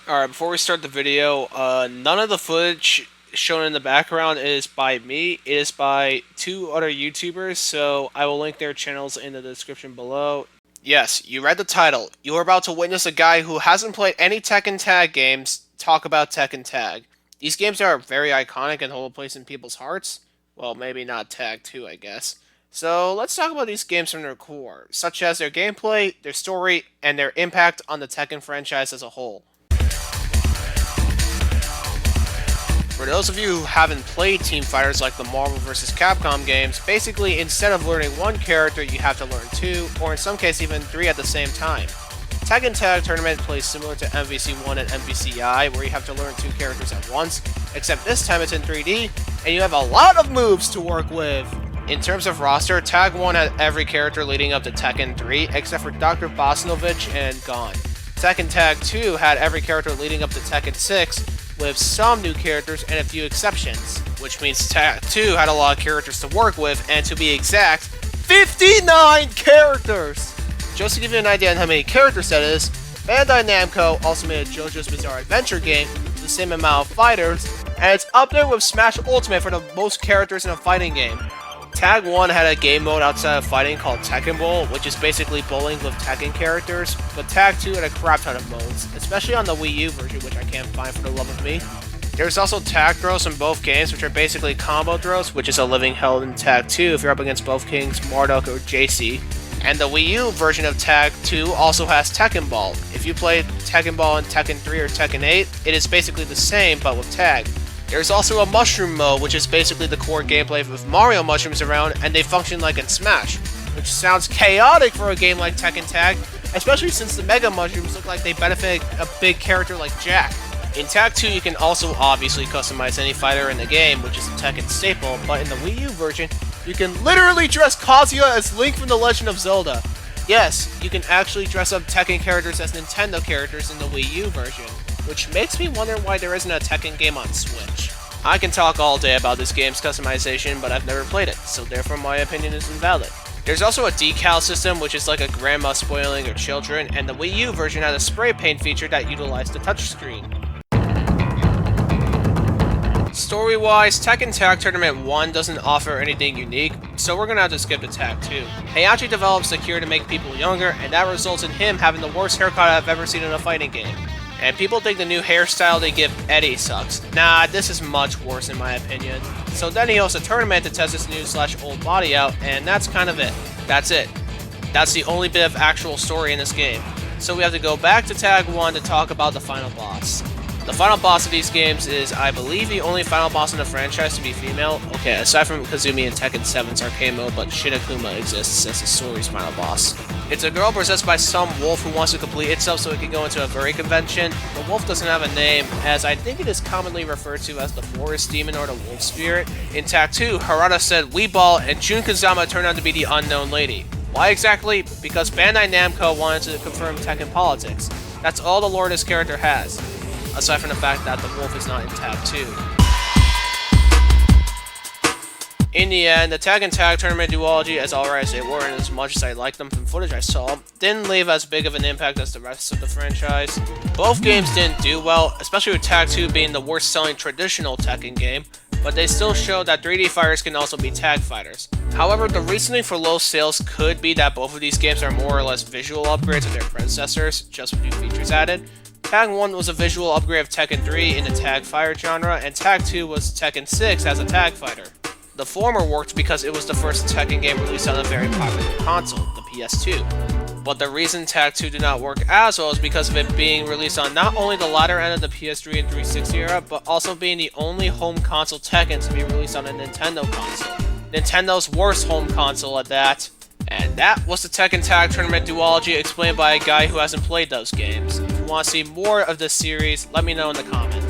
Alright, before we start the video, none of the footage shown in the background is by me. It is by two other YouTubers, so I will link their channels in the description below. Yes, you read the title. You are about to witness a guy who hasn't played any Tekken Tag games talk about Tekken Tag. These games are very iconic and hold a place in people's hearts. Well, maybe not Tag 2, I guess. So let's talk about these games from their core, such as their gameplay, their story, and their impact on the Tekken franchise as a whole. For those of you who haven't played team fighters like the Marvel vs. Capcom games, basically instead of learning one character, you have to learn two, or in some cases even three at the same time. Tekken Tag Tournament plays similar to MVC1 and MVCI, where you have to learn two characters at once, except this time it's in 3D, and you have a lot of moves to work with! In terms of roster, Tag 1 had every character leading up to Tekken 3, except for Dr. Bosnovich and Gon. Tekken Tag 2 had every character leading up to Tekken 6, with some new characters and a few exceptions, which means Tag 2 had a lot of characters to work with, and to be exact, 59 characters! Just to give you an idea on how many characters that is, Bandai Namco also made a JoJo's Bizarre Adventure game with the same amount of fighters, and it's up there with Smash Ultimate for the most characters in a fighting game. Tag 1 had a game mode outside of fighting called Tekken Bowl, which is basically bowling with Tekken characters, but Tag 2 had a crap ton of modes, especially on the Wii U version, which I can't find for the love of me. There's also tag throws in both games, which are basically combo throws, which is a living hell in Tag 2 if you're up against both Kings, Marduk, or JC. And the Wii U version of Tag 2 also has Tekken Ball. If you played Tekken Ball in Tekken 3 or Tekken 8, it is basically the same, but with tag. There's also a mushroom mode, which is basically the core gameplay with Mario mushrooms around, and they function like in Smash, which sounds chaotic for a game like Tekken Tag, especially since the Mega Mushrooms look like they benefit a big character like Jack. In Tag 2, you can also obviously customize any fighter in the game, which is a Tekken staple, but in the Wii U version, you can literally dress Kazuya as Link from The Legend of Zelda. Yes, you can actually dress up Tekken characters as Nintendo characters in the Wii U version, which makes me wonder why there isn't a Tekken game on Switch. I can talk all day about this game's customization, but I've never played it, so therefore my opinion is invalid. There's also a decal system, which is like a grandma spoiling her children, and the Wii U version had a spray paint feature that utilized the touchscreen. Story-wise, Tekken Tag Tournament 1 doesn't offer anything unique, so we're gonna have to skip to Tag 2. Heihachi develops the cure to make people younger, and that results in him having the worst haircut I've ever seen in a fighting game. And people think the new hairstyle they give Eddie sucks. Nah, this is much worse in my opinion. So then he hosts a tournament to test his new / old body out, and that's kind of it. That's it. That's the only bit of actual story in this game. So we have to go back to Tag 1 to talk about the final boss. The final boss of these games is, I believe, the only final boss in the franchise to be female. Okay, aside from Kazumi in Tekken 7's arcade mode, but Shinakuma exists as the story's final boss. It's a girl possessed by some wolf who wants to complete itself so it can go into a furry convention. The wolf doesn't have a name, as I think it is commonly referred to as the forest demon or the wolf spirit. In Tag 2, Harada said Weeball, and Jun Kazama turned out to be the unknown lady. Why exactly? Because Bandai Namco wanted to confirm Tekken politics. That's all the lore this character has, aside from the fact that the wolf is not in Tag 2. In the end, the Tekken Tag Tournament Duology, as alright as they were and as much as I liked them from footage I saw, didn't leave as big of an impact as the rest of the franchise. Both games didn't do well, especially with Tag 2 being the worst selling traditional Tekken game, but they still showed that 3D fighters can also be tag fighters. However, the reasoning for low sales could be that both of these games are more or less visual upgrades of their predecessors, just with new features added. Tag 1 was a visual upgrade of Tekken 3 in the tag fighter genre, and Tag 2 was Tekken 6 as a tag fighter. The former worked because it was the first Tekken game released on a very popular console, the PS2. But the reason Tag 2 did not work as well is because of it being released on not only the latter end of the PS3 and 360 era, but also being the only home console Tekken to be released on a Nintendo console. Nintendo's worst home console at that. And that was the Tekken Tag Tournament Duology explained by a guy who hasn't played those games. If you want to see more of this series, let me know in the comments.